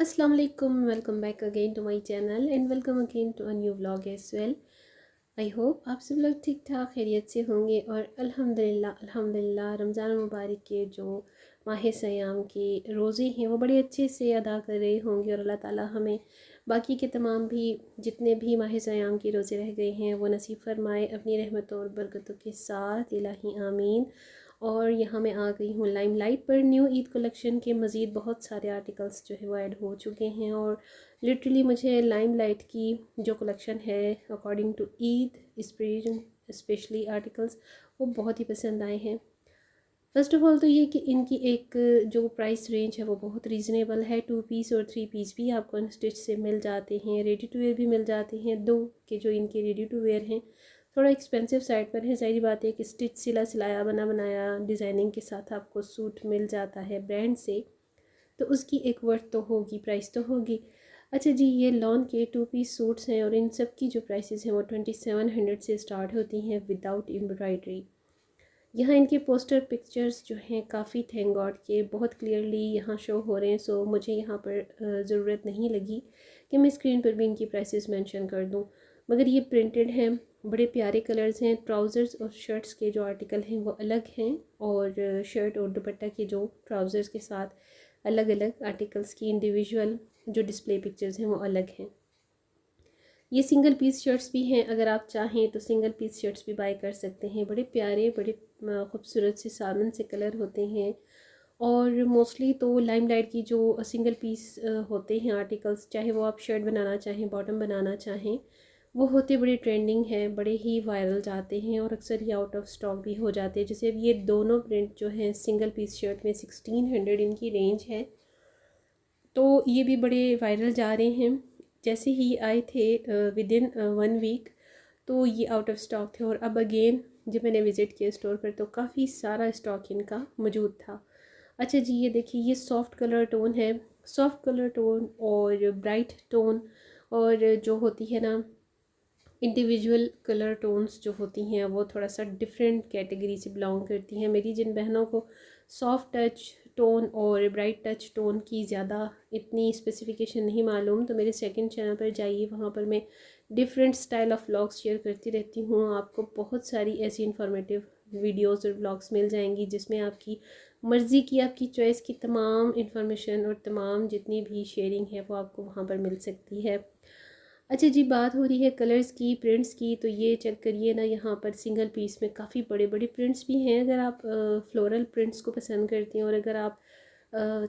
अस्सलाम वालेकुम, welcome back again to my channel and welcome again to a new vlog as well. I hope आप सब लोग ठीक ठाक खैरियत से होंगे और अल्हम्दुलिल्लाह रमज़ान मुबारक के जो माह सयाम के रोज़े हैं वो बड़े अच्छे से अदा कर रहे होंगे और अल्लाह ताला हमें बाकी के तमाम भी जितने भी माह सयाम के रोज़े रह गए हैं वो नसीब फरमाए अपनी रहमतों और बरकतों के साथ, इलाही आमीन। और यहाँ मैं आ गई हूँ लाइमलाइट पर। न्यू ईद कलेक्शन के मज़ीद बहुत सारे आर्टिकल्स जो है वो ऐड हो चुके हैं और लिटरली मुझे लाइमलाइट की जो कलेक्शन है according to Eid inspiration specially articles वो बहुत ही पसंद आए हैं। फ़र्स्ट ऑफ़ ऑल तो ये कि इनकी एक जो प्राइस रेंज है वो बहुत रीज़नेबल है। 2 पीस और 3 पीस भी आपको अनस्टिच से मिल जाते हैं, रेडी टू वेयर भी मिल जाते हैं। दो के जो इनके रेडी टू वेयर हैं थोड़ा एक्सपेंसिव साइड पर है, ज़ाहिर बात है कि स्टिच सिला सिलाया बना बनाया डिज़ाइनिंग के साथ आपको सूट मिल जाता है ब्रांड से, तो उसकी एक वर्थ तो होगी, प्राइस तो होगी। अच्छा जी, ये लॉन के 2 पीस सूट्स हैं और इन सब की जो प्राइसेस हैं वो 2700 से स्टार्ट होती हैं विदाउट एम्ब्रॉयडरी। यहाँ इनके पोस्टर पिक्चर्स जो हैं काफ़ी थैंक गॉड के बहुत क्लियरली यहाँ शो हो रहे हैं, सो मुझे यहाँ पर ज़रूरत नहीं लगी कि मैं स्क्रीन पर भी इनकी प्राइसेस मेंशन कर दूँ। मगर ये प्रिंटेड हैं, बड़े प्यारे कलर्स हैं। ट्राउज़र्स और शर्ट्स के जो आर्टिकल हैं वो अलग हैं और शर्ट और दुपट्टा के जो ट्राउज़र्स के साथ अलग अलग आर्टिकल्स की इंडिविजुअल जो डिस्प्ले पिक्चर्स हैं वो अलग हैं। ये सिंगल पीस शर्ट्स भी हैं, अगर आप चाहें तो सिंगल पीस शर्ट्स भी बाय कर सकते हैं। बड़े प्यारे बड़े खूबसूरत से सामन से कलर होते हैं और मोस्टली तो लाइमलाइट की जो सिंगल पीस होते हैं आर्टिकल्स, चाहे वो आप शर्ट बनाना चाहें बॉटम बनाना चाहें, वो होते बड़े ट्रेंडिंग हैं, बड़े ही वायरल जाते हैं और अक्सर ये आउट ऑफ स्टॉक भी हो जाते हैं। जैसे अब ये दोनों प्रिंट जो हैं सिंगल पीस शर्ट में 1600 इनकी रेंज है, तो ये भी बड़े वायरल जा रहे हैं। जैसे ही आए थे विद इन 1 वीक तो ये आउट ऑफ स्टॉक थे और अब अगेन जब मैंने विज़िट किया स्टोर पर तो काफ़ी सारा स्टॉक इनका मौजूद था। अच्छा जी, ये देखिए ये सॉफ्ट कलर टोन है, सॉफ्ट कलर टोन और ब्राइट टोन और जो होती है ना इंडिविजुअल कलर टोन्स जो होती हैं वो थोड़ा सा डिफरेंट कैटेगरी से बिलोंग करती हैं। मेरी जिन बहनों को सॉफ्ट टच टोन और ब्राइट टच टोन की ज़्यादा इतनी स्पेसिफिकेशन नहीं मालूम, तो मेरे सेकंड चैनल पर जाइए, वहाँ पर मैं different style of vlogs share करती रहती हूँ। आपको बहुत सारी ऐसी इन्फॉर्मेटिव वीडियोस और व्लॉग्स मिल जाएंगी जिसमें आपकी मर्ज़ी की, आपकी चॉइस की तमाम इंफॉर्मेशन और तमाम जितनी भी शेयरिंग है वो आपको वहाँ पर मिल सकती है। अच्छा जी, बात हो रही है कलर्स की, प्रिंट्स की, तो ये चेक करिए ना, यहाँ पर सिंगल पीस में काफ़ी बड़े बड़े प्रिंट्स भी हैं अगर आप फ्लोरल प्रिंट्स को पसंद करती हैं, और अगर आप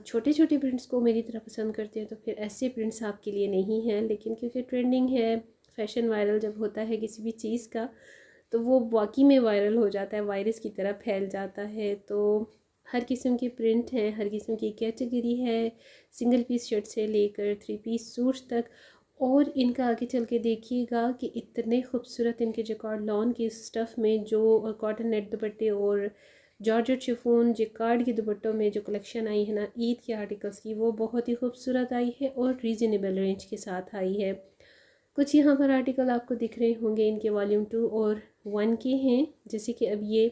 छोटे छोटे प्रिंट्स को मेरी तरह पसंद करते हैं तो फिर ऐसे प्रिंट्स आपके लिए नहीं हैं। लेकिन क्योंकि ट्रेंडिंग है, फैशन वायरल जब होता है किसी भी चीज़ का तो वो वाकई में वायरल हो जाता है, वायरस की तरह फैल जाता है। तो हर किस्म के प्रिंट हैं, हर किस्म की कैटेगरी है, सिंगल पीस शर्ट से लेकर 3 पीस सूट्स तक। और इनका आगे चल के देखिएगा कि इतने खूबसूरत इनके जैकार्ड लॉन के स्टफ़ में जो कॉटन नेट दुपट्टे और जॉर्जेट शिफॉन जिकार्ड के दुपट्टों में जो कलेक्शन आई है ना ईद के आर्टिकल्स की, वो बहुत ही खूबसूरत आई है और रीज़नेबल रेंज के साथ आई है। कुछ यहाँ पर आर्टिकल आपको दिख रहे होंगे, इनके वॉल्यूम 2 और 1 के हैं। जैसे कि अब ये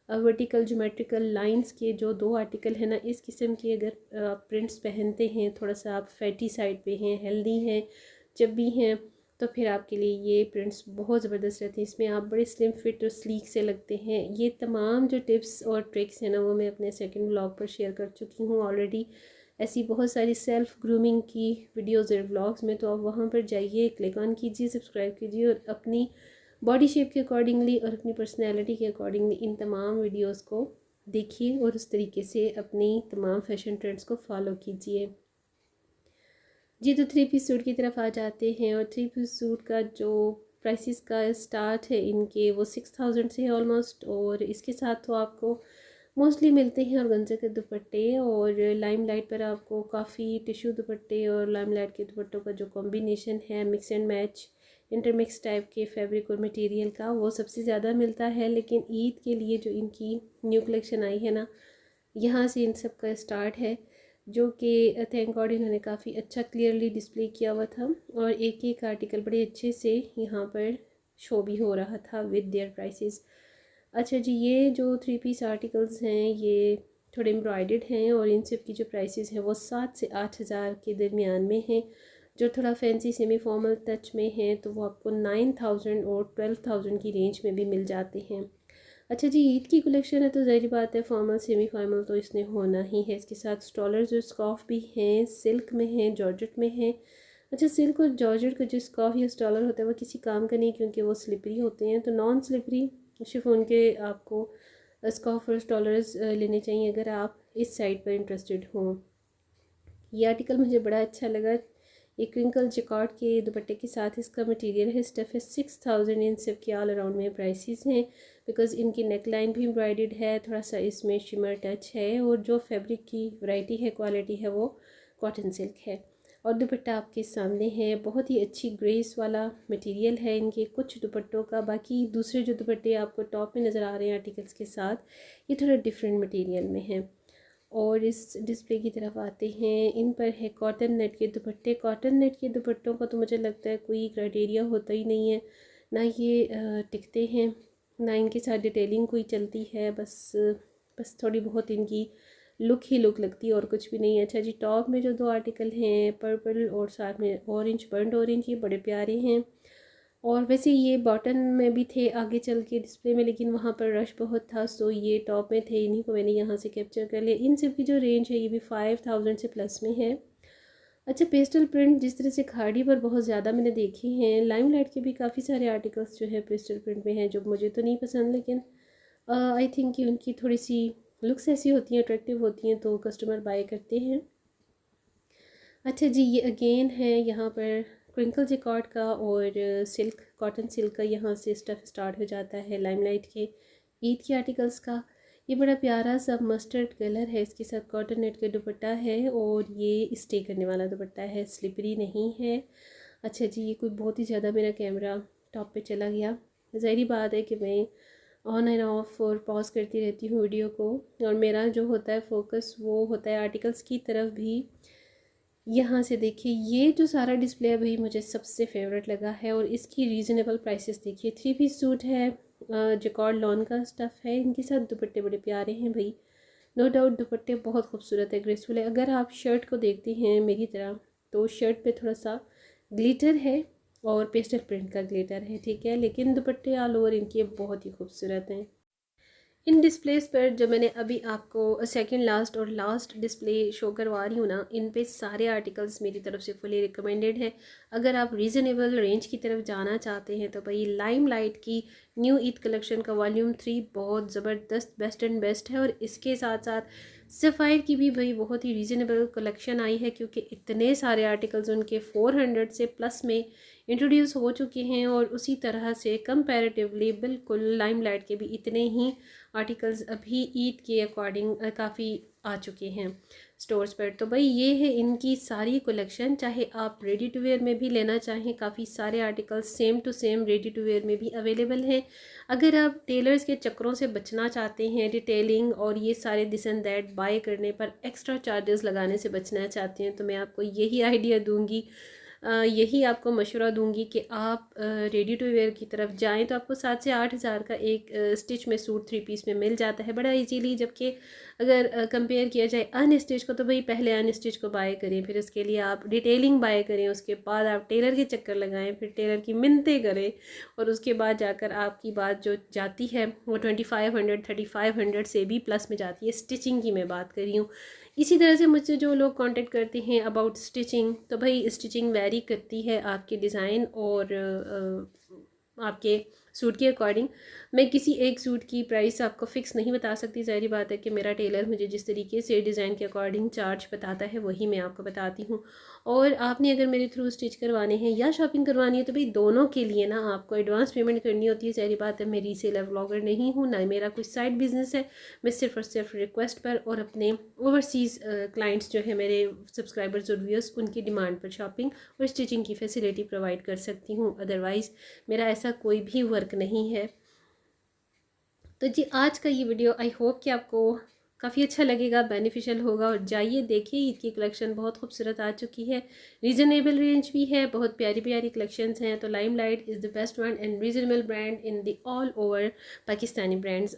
वर्टिकल ज्योमेट्रिकल लाइंस के जो 2 आर्टिकल हैं ना, इस किस्म के अगर आप प्रिंट्स पहनते हैं, थोड़ा सा आप फैटी साइड पे हैं, हेल्दी हैं, जब भी हैं, तो फिर आपके लिए ये प्रिंट्स बहुत ज़बरदस्त रहते हैं। इसमें आप बड़े स्लिम फिट और स्लीक से लगते हैं। ये तमाम जो टिप्स और ट्रिक्स हैं ना वो मैं अपने सेकंड व्लॉग पर शेयर कर चुकी हूँ ऑलरेडी। ऐसी बहुत सारी सेल्फ़ ग्रूमिंग की वीडियोज़ और व्लॉग्स में, तो आप वहाँ पर जाइए, क्लिक ऑन कीजिए, सब्सक्राइब कीजिए और अपनी बॉडी शेप के अकॉर्डिंगली और अपनी पर्सनैलिटी के अकॉर्डिंगली इन तमाम वीडियोज़ को देखिए और उस तरीके से अपनी तमाम फैशन ट्रेंड्स को फॉलो कीजिए। जी, तो 3 पीस सूट की तरफ आ जाते हैं और 3 पीस सूट का जो प्राइसेस का स्टार्ट है इनके वो 6000 से है ऑलमोस्ट, और इसके साथ तो आपको मोस्टली मिलते हैं ऑर्गेन्जा के दुपट्टे, और लाइमलाइट पर आपको काफ़ी टिश्यू दुपट्टे और लाइमलाइट के दुपट्टों का जो कॉम्बिनेशन है, mix and match intermix type के फैब्रिक और मटेरियल का, वो सबसे ज़्यादा मिलता है। लेकिन ईद के लिए जो इनकी न्यू कलेक्शन आई है ना, यहाँ से इन सब का स्टार्ट है, जो कि थैंक गॉड इन्होंने काफ़ी अच्छा क्लियरली डिस्प्ले किया हुआ था और एक एक आर्टिकल बड़े अच्छे से यहाँ पर शो भी हो रहा था विद देयर प्राइसेस। अच्छा जी, ये जो 3 पीस आर्टिकल्स हैं ये थोड़े एम्ब्रॉयडर्ड हैं और इन सब की जो प्राइसेस हैं वो 7 से 8 हज़ार के दरमियान में हैं। जो थोड़ा फैंसी सेमी फॉर्मल टच में हैं तो वो आपको 9000 और 12000 की रेंज में भी मिल जाते हैं। अच्छा जी, ईद की कलेक्शन है तो ज़ाहिर बात है फॉर्मल सेमी फॉर्मल तो इसने होना ही है। इसके साथ स्टॉलर्स और स्कार्फ भी हैं, सिल्क में हैं, जॉर्जेट में हैं। अच्छा, सिल्क और जॉर्जेट का जो स्कार्फ या स्टॉलर होता है वो किसी काम का नहीं क्योंकि वो स्लिपरी होते हैं। तो नॉन स्लिपरी शिफॉन के आपको स्कार्फ और स्टॉलर्स लेने चाहिए अगर आप इस साइड पर इंटरेस्टेड हों। ये आर्टिकल मुझे बड़ा अच्छा लगा। एक क्रिंकल जिकॉर्ड के दुपट्टे के साथ इसका मटेरियल है, स्टफ़ है। 6000 इन सब के ऑल अराउंड में प्राइसेस हैं बिकॉज़ इनकी नेक लाइन भी एम्ब्रॉयडर्ड है, थोड़ा सा इसमें शिमर टच है और जो फैब्रिक की वैरायटी है, क्वालिटी है, वो कॉटन सिल्क है। और दुपट्टा आपके सामने है, बहुत ही अच्छी ग्रेस वाला मटेरियल है इनके कुछ दुपट्टों का। बाकी दूसरे जो दुपट्टे आपको टॉप में नज़र आ रहे हैं आर्टिकल्स के साथ, ये थोड़ा डिफरेंट मटेरियल में है। और इस डिस्प्ले की तरफ आते हैं, इन पर है कॉटन नेट के दुपट्टे। कॉटन नेट के दुपट्टों का तो मुझे लगता है कोई क्राइटेरिया होता ही नहीं है, ना ये टिकते हैं, ना इनके साथ डिटेलिंग कोई चलती है। बस थोड़ी बहुत इनकी लुक ही लुक लगती है और कुछ भी नहीं है। अच्छा जी, टॉप में जो दो आर्टिकल हैं, पर्पल और साथ में ऑरेंज, बर्न्ड ऑरेंज, ये बड़े प्यारे हैं। और वैसे ये बॉटम में भी थे आगे चल के डिस्प्ले में, लेकिन वहाँ पर रश बहुत था, सो ये टॉप में थे, इन्हीं को मैंने यहाँ से कैप्चर कर लिया। इन सब की जो रेंज है ये भी 5000 से प्लस में है। अच्छा, पेस्टल प्रिंट जिस तरह से खाड़ी पर बहुत ज़्यादा मैंने देखे हैं, लाइमलाइट के भी काफ़ी सारे आर्टिकल्स जो है पेस्टल प्रिंट में हैं जो मुझे तो नहीं पसंद, लेकिन आई थिंक कि उनकी थोड़ी सी लुक्स ऐसी होती हैं, अट्रैक्टिव होती हैं, तो कस्टमर बाय करते हैं। अच्छा जी, ये अगेन है यहाँ पर क्रिंकल जिकॉर्ड का और सिल्क, कॉटन सिल्क का यहाँ से स्टफ़ स्टार्ट हो जाता है लाइमलाइट के ईद के आर्टिकल्स का। ये बड़ा प्यारा सा मस्टर्ड कलर है, इसके साथ कॉटन नेट का दुपट्टा है और ये स्टे करने वाला दुपट्टा है, स्लिपरी नहीं है। अच्छा जी, ये कोई बहुत ही ज़्यादा मेरा कैमरा टॉप पे चला गया। ज़ाहिर बात है कि मैं ऑन एंड ऑफ और पॉज करती रहती हूँ वीडियो को, और मेरा जो होता है फोकस वो होता है आर्टिकल्स की तरफ भी। यहाँ से देखिए, ये जो सारा डिस्प्ले है भाई मुझे सबसे फेवरेट लगा है और इसकी रीज़नेबल प्राइसेस देखिए। 3 पीस सूट है, जैकॉर्ड लॉन का स्टफ़ है, इनके साथ दुपट्टे बड़े प्यारे हैं भाई, नो डाउट दुपट्टे बहुत खूबसूरत है, ग्रेसफुल है। अगर आप शर्ट को देखते हैं मेरी तरह तो शर्ट पे थोड़ा सा ग्लिटर है और पेस्टल प्रिंट का ग्लिटर है, ठीक है, लेकिन दुपट्टे ऑल ओवर इनके बहुत ही खूबसूरत हैं। इन डिस्प्लेस पर जो मैंने अभी आपको सेकंड लास्ट और लास्ट डिस्प्ले शो करवा रही हूँ ना, इन पे सारे आर्टिकल्स मेरी तरफ से फुली रिकमेंडेड है। अगर आप रीज़नेबल रेंज की तरफ जाना चाहते हैं तो भाई लाइमलाइट की न्यू ईद कलेक्शन का वॉल्यूम 3 बहुत ज़बरदस्त बेस्ट एंड बेस्ट है। और इसके साथ साथ सफ़ायर की भी भाई बहुत ही रीज़नेबल कलेक्शन आई है, क्योंकि इतने सारे आर्टिकल्स उनके 400 से प्लस में इंट्रोड्यूस हो चुके हैं और उसी तरह से कंपैरेटिवली बिल्कुल लाइमलाइट के भी इतने ही आर्टिकल्स अभी ईद के अकॉर्डिंग काफ़ी आ चुके हैं स्टोर्स पर। तो भाई ये है इनकी सारी कलेक्शन, चाहे आप रेडी टू वेयर में भी लेना चाहें, काफ़ी सारे articles same to same ready to wear में भी अवेलेबल हैं। अगर आप टेलर्स के चक्करों से बचना चाहते हैं, डिटेलिंग और ये सारे दिस एंड दैट बाय करने पर एक्स्ट्रा चार्जेस लगाने से बचना चाहते हैं, तो मैं आपको यही आइडिया दूंगी, यही आपको मशवरा दूंगी कि आप रेडी टू वेयर की तरफ जाएं। तो आपको 7 से 8 हज़ार का एक स्टिच में सूट 3 पीस में मिल जाता है बड़ा इजीली। जबकि अगर कंपेयर किया जाए अनस्टिच को, तो भाई पहले अनस्टिच को बाय करें, फिर उसके लिए आप डिटेलिंग बाय करें, उसके बाद आप टेलर के चक्कर लगाएं, फिर टेलर की मिन्नतें करें, और उसके बाद जाकर आपकी बात जो जाती है वो 2500 3500 से भी प्लस में जाती है। स्टिचिंग की मैं बात कर रही हूँ। इसी तरह से मुझसे जो लोग कांटेक्ट करते हैं अबाउट स्टिचिंग, तो भाई स्टिचिंग वेरी करती है आपके डिज़ाइन और आपके सूट के अकॉर्डिंग। मैं किसी एक सूट की प्राइस आपको फ़िक्स नहीं बता सकती, ज़ाहिर बात है कि मेरा टेलर मुझे जिस तरीके से डिज़ाइन के अकॉर्डिंग चार्ज बताता है वही मैं आपको बताती हूँ। और आपने अगर मेरे थ्रू स्टिच करवाने हैं या शॉपिंग करवानी है तो भाई दोनों के लिए ना आपको एडवांस पेमेंट करनी होती है। ज़ाहिर बात है मैं रीसेलर व्लॉगर नहीं हूँ, ना मेरा कुछ साइड बिजनेस है। मैं सिर्फ और सिर्फ रिक्वेस्ट पर और अपने ओवरसीज़ क्लाइंट्स जो है मेरे सब्सक्राइबर्स और व्यूअर्स, उनकी डिमांड पर शॉपिंग और स्टिचिंग की फैसिलिटी प्रोवाइड कर सकती हूँ। अदरवाइज़ मेरा ऐसा कोई भी वर्क नहीं है। तो जी, आज का ये वीडियो आई होप कि आपको काफ़ी अच्छा लगेगा, बेनिफिशियल होगा। और जाइए देखिए, ईद की कलेक्शन बहुत खूबसूरत आ चुकी है, रीज़नेबल रेंज भी है, बहुत प्यारी प्यारी कलेक्शंस हैं। तो limelight is the best one and reasonable brand in the all over Pakistani brands.